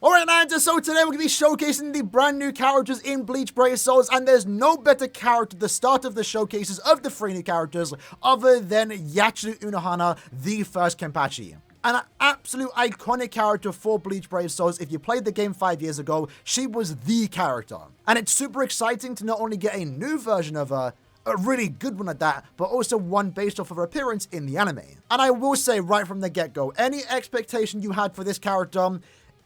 Alright, and so today we're going to be showcasing the brand new characters in Bleach Brave Souls, and there's no better character at the start of the showcases of the 3 new characters other than YACHIRU Unohana, the first Kenpachi. An absolute iconic character for Bleach Brave Souls. If you played the game 5 years ago, she was the character. And it's super exciting to not only get a new version of her, a really good one at that, but also one based off of her appearance in the anime. And I will say right from the get-go, any expectation you had for this character,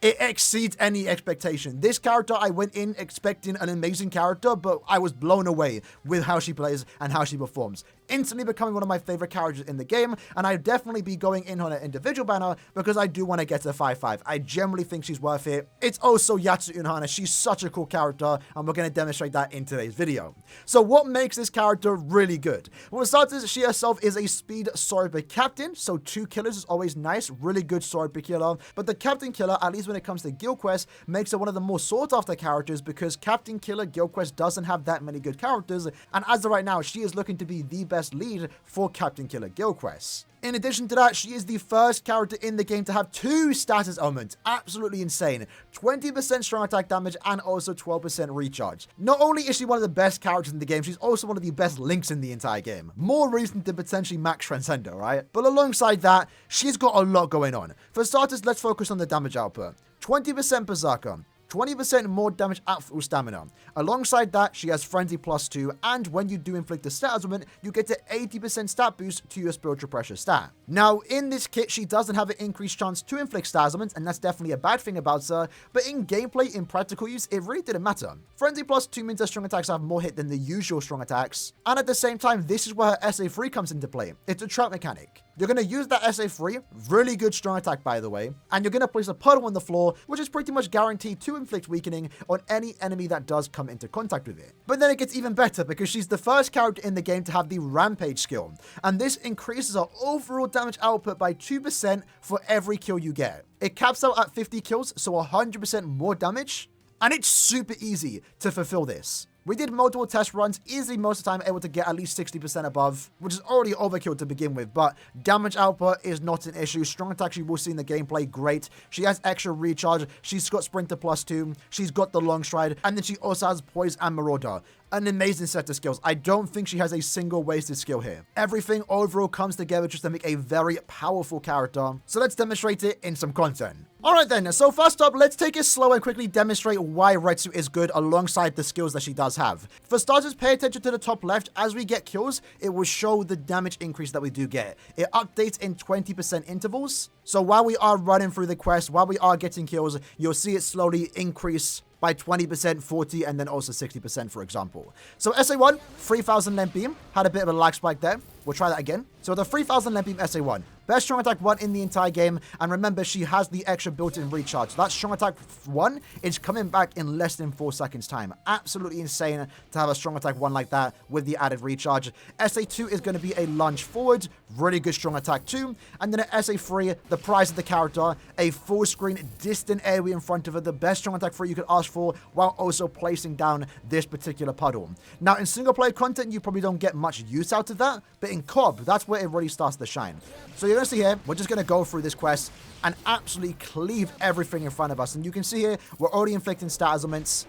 it exceeds any expectation. This character, I went in expecting an amazing character, but I was blown away with how she plays and how she performs. Instantly becoming one of my favorite characters in the game, and I'd definitely be going in on an individual banner because I do want to get to 5-5. I generally think she's worth it. It's also YACHIRU Unohana. She's such a cool character, and we're going to demonstrate that in today's video. So what makes this character really good? Well, for starters, she herself is a speed sword captain, so 2 killers is always nice. Really good sword killer. But the captain killer, at least when it comes to guild quests, makes her one of the more sought after characters because captain killer guild quest doesn't have that many good characters, and as of right now, she is looking to be the best lead for Captain Killer guild quests. In addition to that, she is the first character in the game to have 2 status elements. Absolutely insane. 20% strong attack damage and also 12% recharge. Not only is she one of the best characters in the game, she's also one of the best links in the entire game. More reason to potentially max Transcender, right? But alongside that, she's got a lot going on. For starters, let's focus on the damage output. 20% Berserker. 20% more damage at full stamina. Alongside that, she has Frenzy +2, and when you do inflict a stat element, you get an 80% stat boost to your spiritual pressure stat. Now, in this kit, she doesn't have an increased chance to inflict stat elements, and that's definitely a bad thing about her, but in gameplay, in practical use, it really didn't matter. Frenzy +2 means her strong attacks have more hit than the usual strong attacks, and at the same time, this is where her SA3 comes into play. It's a trap mechanic. You're going to use that SA3, really good strong attack by the way, and you're going to place a puddle on the floor, which is pretty much guaranteed to inflict weakening on any enemy that does come into contact with it. But then it gets even better because she's the first character in the game to have the Rampage skill, and this increases her overall damage output by 2% for every kill you get. It caps out at 50 kills, so 100% more damage, and it's super easy to fulfill this. We did multiple test runs, easily most of the time able to get at least 60% above, which is already overkill to begin with, but damage output is not an issue. Strong attack you will see in the gameplay, great. She has extra recharge, she's got Sprinter +2, she's got the Long Stride, and then she also has Poise and Marauder. An amazing set of skills. I don't think she has a single wasted skill here. Everything overall comes together just to make a very powerful character. So let's demonstrate it in some content. Alright then, so first up, let's take it slow and quickly demonstrate why Retsu is good alongside the skills that she does have. For starters, pay attention to the top left. As we get kills, it will show the damage increase that we do get. It updates in 20% intervals. So while we are running through the quest, while we are getting kills, you'll see it slowly increase by 20%, 40, and then also 60%, for example. So SA1, 3000 length beam, had a bit of a lag spike there. We'll try that again. So the 3000 length beam SA1, best strong attack 1 in the entire game, and remember she has the extra built-in recharge. So that strong attack 1 is coming back in less than 4 seconds time. Absolutely insane to have a strong attack 1 like that with the added recharge. SA2 is going to be a lunge forward, really good strong attack 2, and then at SA3, the prize of the character, a full screen distant area in front of her, the best strong attack 3 you could ask for, while also placing down this particular puddle. Now in single player content, you probably don't get much use out of that, but in COD, that's where it really starts to shine. So you're going to see here, we're just going to go through this quest and absolutely cleave everything in front of us. And you can see here, we're already inflicting stat elements.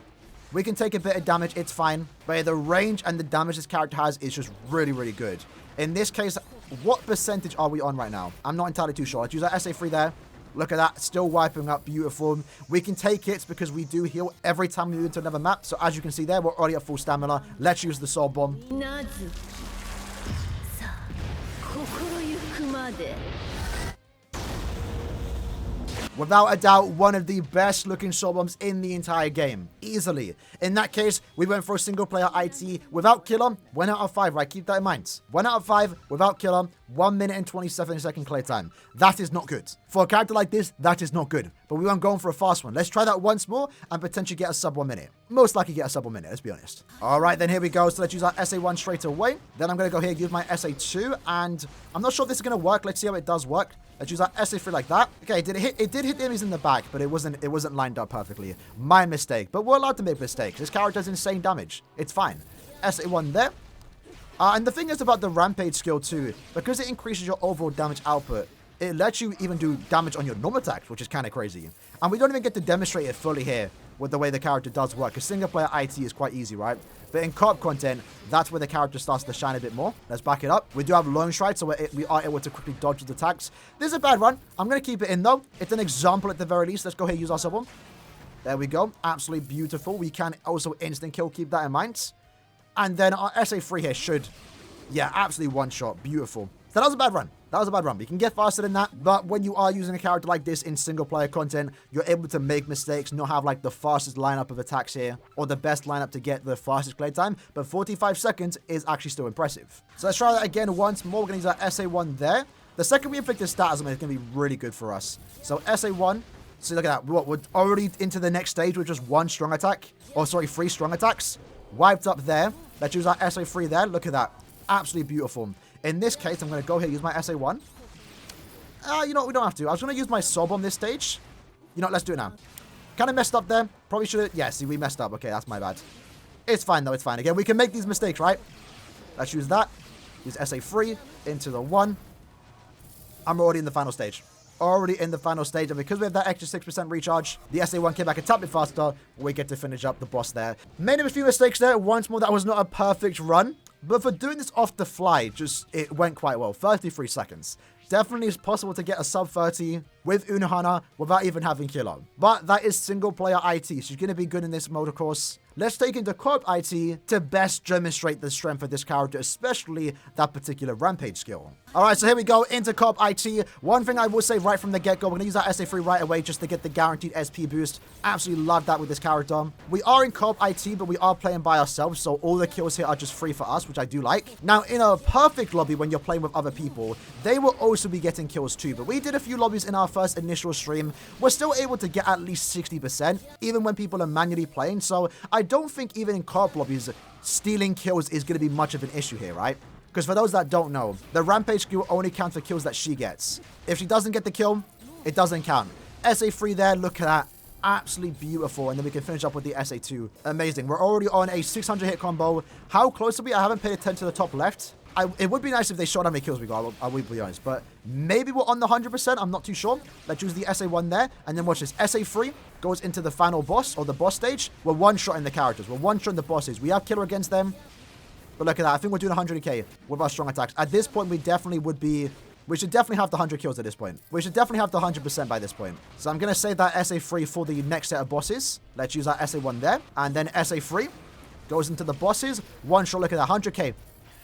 We can take a bit of damage, it's fine. But the range and the damage this character has is just really, really good. In this case, what percentage are we on right now? I'm not entirely too sure. Let's use our SA3 there. Look at that, still wiping up, beautiful. We can take hits because we do heal every time we move into another map. So as you can see there, we're already at full stamina. Let's use the Soul Bomb. Without a doubt, one of the best looking soul bombs in the entire game. Easily. In that case, we went for a single player IT without killer. 1 out of 5, right? Keep that in mind. 1 out of 5 without killer. 1 minute and 27-second clear time. That is not good. For a character like this, that is not good. But we weren't going for a fast one. Let's try that once more and potentially get a sub 1 minute. Most likely get a sub 1 minute, let's be honest. Alright, then here we go. So let's use our SA1 straight away. Then I'm going to go here, use my SA2. And I'm not sure if this is going to work. Let's see how it does work. Let's use our SA3 like that. Okay, it did hit the enemies in the back, but it wasn't lined up perfectly. My mistake. But we're allowed to make mistakes. This character has insane damage. It's fine. SA1 there. And the thing is about the Rampage skill too, because it increases your overall damage output, it lets you even do damage on your normal attacks, which is kind of crazy. And we don't even get to demonstrate it fully here with the way the character does work, because single player IT is quite easy, right? But in co-op content, that's where the character starts to shine a bit more. Let's back it up. We do have Lone Stride, so we are able to quickly dodge the attacks. This is a bad run. I'm going to keep it in, though. It's an example at the very least. Let's go ahead and use our sub-bomb. There we go. Absolutely beautiful. We can also instant kill. Keep that in mind. And then our SA3 here should, yeah, absolutely one-shot. Beautiful. So that was a bad run. That was a bad run. You can get faster than that, but when you are using a character like this in single-player content, you're able to make mistakes, not have like the fastest lineup of attacks here, or the best lineup to get the fastest play time, but 45 seconds is actually still impressive. So let's try that again once more. We're going to use our SA1 there. The second we inflict this status, is going to be really good for us. So SA1, so look at that. We're already into the next stage with just one strong attack, or sorry, 3 strong attacks. Wiped up there. Let's use our SA3 there. Look at that. Absolutely beautiful. In this case, I'm going to go here and use my SA1. You know what? We don't have to. I was going to use my sub on this stage. You know what? Let's do it now. Kind of messed up there. Probably should have... Yeah, see, we messed up. Okay, that's my bad. It's fine, though. It's fine. Again, we can make these mistakes, right? Let's use that. Use SA3 into the 1. I'm already in the final stage. Already in the final stage. And because we have that extra 6% recharge, the SA1 came back a tad bit faster. We get to finish up the boss there. Made a few mistakes there. Once more, that was not a perfect run. But for doing this off the fly, it went quite well. 33 seconds. Definitely is possible to get a sub 30 with Unohana without even having killer. But that is single player IT. She's going to be good in this mode, of course. Let's take into co-op IT to best demonstrate the strength of this character, especially that particular rampage skill. Alright, so here we go into co-op IT. One thing I will say right from the get-go, we're going to use that SA3 right away just to get the guaranteed SP boost. Absolutely love that with this character. We are in co-op IT, but we are playing by ourselves, so all the kills here are just free for us, which I do like. Now, in a perfect lobby when you're playing with other people, they will also be getting kills too, but we did a few lobbies in our first initial stream. We're still able to get at least 60%, even when people are manually playing, so I don't think even in co-op lobbies, stealing kills is going to be much of an issue here, right? Because for those that don't know, the rampage skill only counts for kills that she gets. If she doesn't get the kill, it doesn't count. SA3 there, look at that. Absolutely beautiful. And then we can finish up with the SA2. Amazing. We're already on a 600 hit combo. How close are we? I haven't paid attention to the top left. It would be nice if they showed how many kills we got, I will be honest. But maybe we're on the 100%. I'm not too sure. Let's use the SA1 there. And then watch this. SA3 goes into the final boss, or the boss stage. We're one-shotting the characters. We're one-shotting the bosses. We have killer against them. But look at that. I think we're doing 100k with our strong attacks. At this point, we definitely would be... We should definitely have the 100 kills at this point. We should definitely have the 100% by this point. So I'm going to save that SA3 for the next set of bosses. Let's use our SA1 there. And then SA3 goes into the bosses. One shot. Look at that. 100k.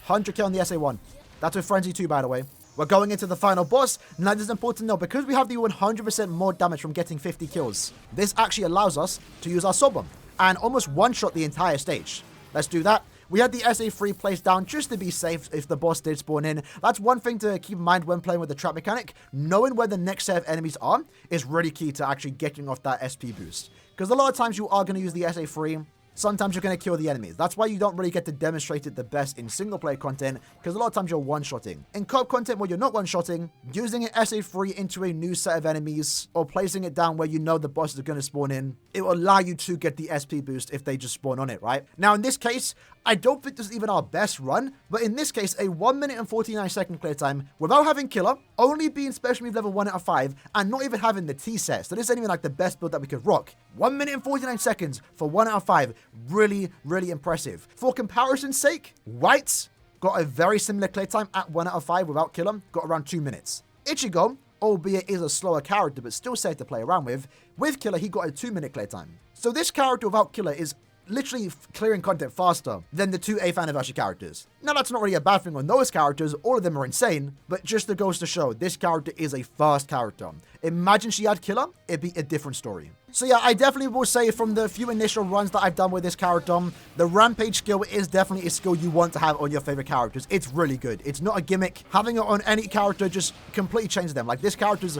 100k on the SA1. That's with Frenzy 2, by the way. We're going into the final boss. Now, this is important to know. Because we have the 100% more damage from getting 50 kills, this actually allows us to use our sub bomb and almost one-shot the entire stage. Let's do that. We had the SA3 placed down just to be safe if the boss did spawn in. That's one thing to keep in mind when playing with the trap mechanic. Knowing where the next set of enemies are is really key to actually getting off that SP boost. Because a lot of times you are going to use the SA3. Sometimes you're going to kill the enemies. That's why you don't really get to demonstrate it the best in single-player content, because a lot of times you're one-shotting. In co-op content where you're not one-shotting, using an SA3 into a new set of enemies, or placing it down where you know the bosses are going to spawn in, it will allow you to get the SP boost if they just spawn on it, right? Now, in this case, I don't think this is even our best run, but in this case, a 1 minute and 49 second clear time without having killer, only being special move level 1 out of 5, and not even having the T set. So this isn't even like the best build that we could rock. 1 minute and 49 seconds for 1 out of 5. Really, really impressive. For comparison's sake, White got a very similar clear time at 1 out of 5 without killer, got around 2 minutes. Ichigo, albeit is a slower character, but still safe to play around with killer, he got a 2 minute clear time. So this character without killer is literally clearing content faster than the 2 8th anniversary characters. Now, that's not really a bad thing on those characters. All of them are insane, but just to goes to show, this character is a fast character. Imagine she had killer, it'd be a different story. So yeah, I definitely will say from the few initial runs that I've done with this character, the rampage skill is definitely a skill you want to have on your favorite characters. It's really good. It's not a gimmick. Having it on any character just completely changes them. Like this character's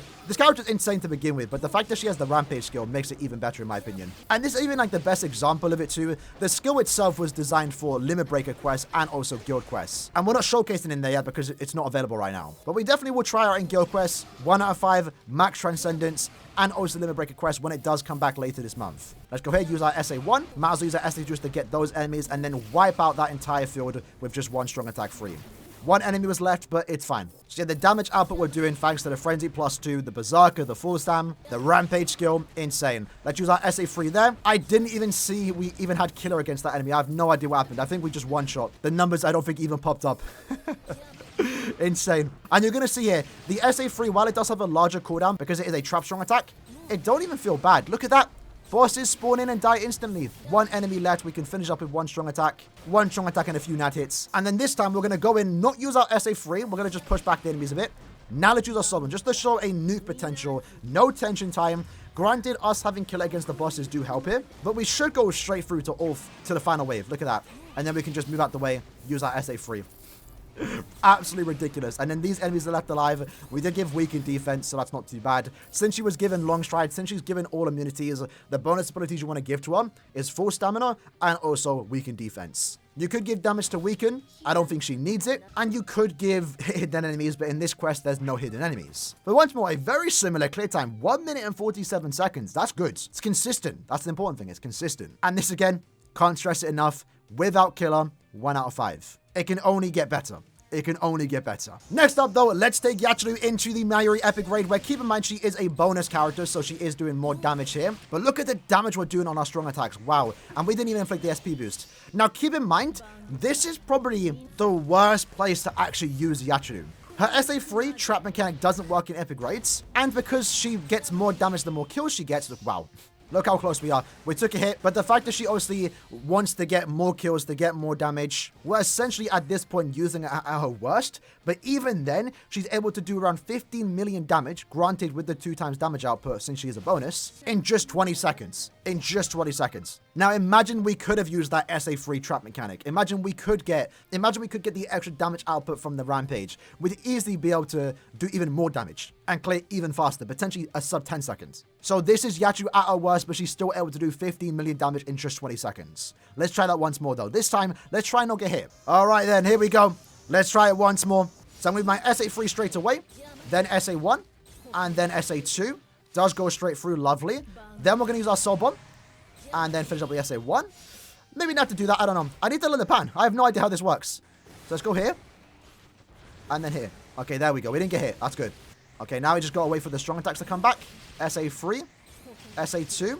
insane to begin with, but the fact that she has the rampage skill makes it even better in my opinion. And this is even like the best example of it too. The skill itself was designed for limit breaker quests and also guild quests. And we're not showcasing in there yet because it's not available right now. But we definitely will try out in guild quests, 1 out of 5, max transcendence, and also limit breaker quest when it does come back later this month. Let's go ahead and use our SA1. Might as well use our SA just to get those enemies and then wipe out that entire field with just 1 strong attack free. One enemy was left, but it's fine. So yeah, the damage output we're doing thanks to the Frenzy +2, the Berserker, the Full Stam, the Rampage skill, insane. Let's use our SA3 there. I didn't even see we even had Killer against that enemy. I have no idea what happened. I think we just one-shot. The numbers I don't think even popped up. Insane. And you're going to see here, the SA3, while it does have a larger cooldown because it is a trap strong attack, it don't even feel bad. Look at that. Bosses spawn in and die instantly. One enemy left. We can finish up with one strong attack and a few nat hits. And then this time we're going to go in, not use our SA3. We're going to just push back the enemies a bit. Now let's use our Sovereign just to show a nuke potential. No tension time. Granted, us having Killer against the bosses do help here, but we should go straight through to the final wave. Look at that. And then we can just move out the way, use our SA3. Absolutely ridiculous. And then these enemies are left alive. We did give weakened defense, so that's not too bad. Since she was given long stride, since she's given all immunities, the bonus abilities you want to give to her is full stamina and also weakened defense. You could give damage to weaken. I don't think she needs it. And you could give hidden enemies, but in this quest, there's no hidden enemies. But once more, a very similar clear time, 1 minute and 47 seconds. That's good. It's consistent. That's the important thing. It's consistent. And this again, can't stress it enough. Without Killer, 1 out of 5. It can only get better. It can only get better. Next up, though, let's take YACHIRU into the Mayuri Epic Raid, where keep in mind she is a bonus character, so she is doing more damage here. But look at the damage we're doing on our strong attacks. Wow. And we didn't even inflict the SP boost. Now, keep in mind, this is probably the worst place to actually use YACHIRU. Her SA3 trap mechanic doesn't work in Epic Raids, and because she gets more damage the more kills she gets, wow. Look how close we are. We took a hit, but the fact that she obviously wants to get more kills, to get more damage, we're essentially at this point using her at her worst. But even then, she's able to do around 15 million damage, granted with the 2x damage output since she is a bonus, in just 20 seconds. In just 20 seconds. Now imagine we could have used that SA3 trap mechanic. Imagine we could get the extra damage output from the Rampage. We'd easily be able to do even more damage and clear even faster, potentially a sub 10 seconds. So this is YACHIRU at her worst, but she's still able to do 15 million damage in just 20 seconds. Let's try that once more though. This time, let's try and not get hit. All right then, here we go. Let's try it once more. So I'm with my SA3 straight away, then SA1, and then SA2. Does go straight through, lovely. Then we're going to use our Soul Bomb, and then finish up with SA1. Maybe not to do that, I don't know. I need to learn the pan. I have no idea how this works. So let's go here, and then here. Okay, there we go. We didn't get hit. That's good. Okay, now we just got to wait for the strong attacks to come back. SA3, SA2,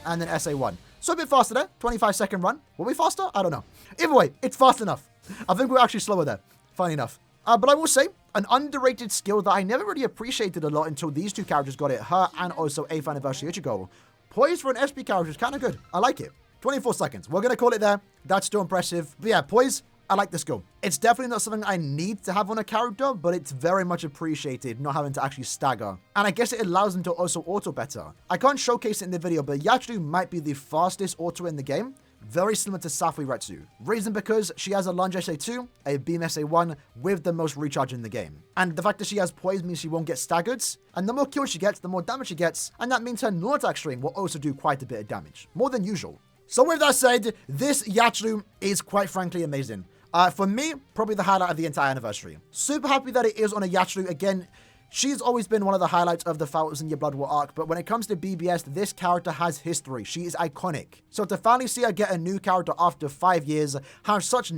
and then SA1. So a bit faster there. 25-second run. Were we faster? I don't know. Either way, it's fast enough. I think we're actually slower there. Funny enough. But I will say, an underrated skill that I never really appreciated a lot until these two characters got it. Her and also 8th Anniversary Ichigo. Poise for an SP character is kind of good. I like it. 24 seconds. We're going to call it there. That's still impressive. But yeah, Poise, I like the skill. It's definitely not something I need to have on a character, but it's very much appreciated not having to actually stagger. And I guess it allows them to also auto better. I can't showcase it in the video, but YACHIRU might be the fastest auto in the game. Very similar to Safui Retsu. Reason because she has a Lunge SA2, a Beam SA1 with the most recharge in the game. And the fact that she has Poise means she won't get staggered. And the more kills she gets, the more damage she gets. And that means her non-attack string will also do quite a bit of damage. More than usual. So with that said, this YACHIRU is quite frankly amazing. For me, probably the highlight of the entire anniversary. Super happy that it is on a YACHIRU. Again, she's always been one of the highlights of the 1,000 Year Blood War arc, but when it comes to BBS, this character has history. She is iconic. So to finally see her get a new character after 5 years, have such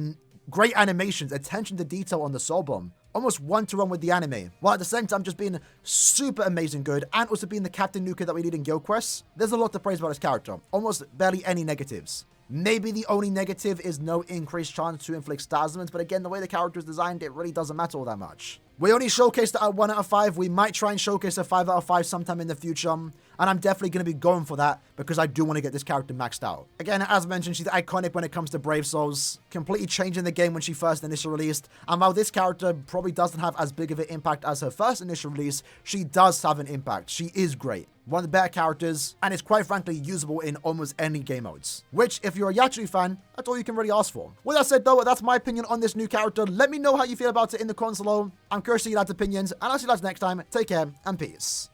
great animations, attention to detail on the Soul Bomb, almost one-to-one with the anime, while at the same time just being super amazing good, and also being the Captain Nuka that we need in Guild Quests, there's a lot to praise about this character. Almost barely any negatives. Maybe the only negative is no increased chance to inflict stat elements, but again, the way the character is designed, it really doesn't matter all that much. We only showcased it at 1 out of 5. We might try and showcase a 5 out of 5 sometime in the future. And I'm definitely going to be going for that because I do want to get this character maxed out. Again, as mentioned, she's iconic when it comes to Brave Souls. Completely changing the game when she first initially released. And while this character probably doesn't have as big of an impact as her first initial release, she does have an impact. She is great. One of the better characters, and is quite frankly usable in almost any game modes. Which, if you're a YACHIRU fan, that's all you can really ask for. With that said though, that's my opinion on this new character. Let me know how you feel about it in the comments below. I'm curious to see your lads' opinions, and I'll see you lads next time. Take care, and peace.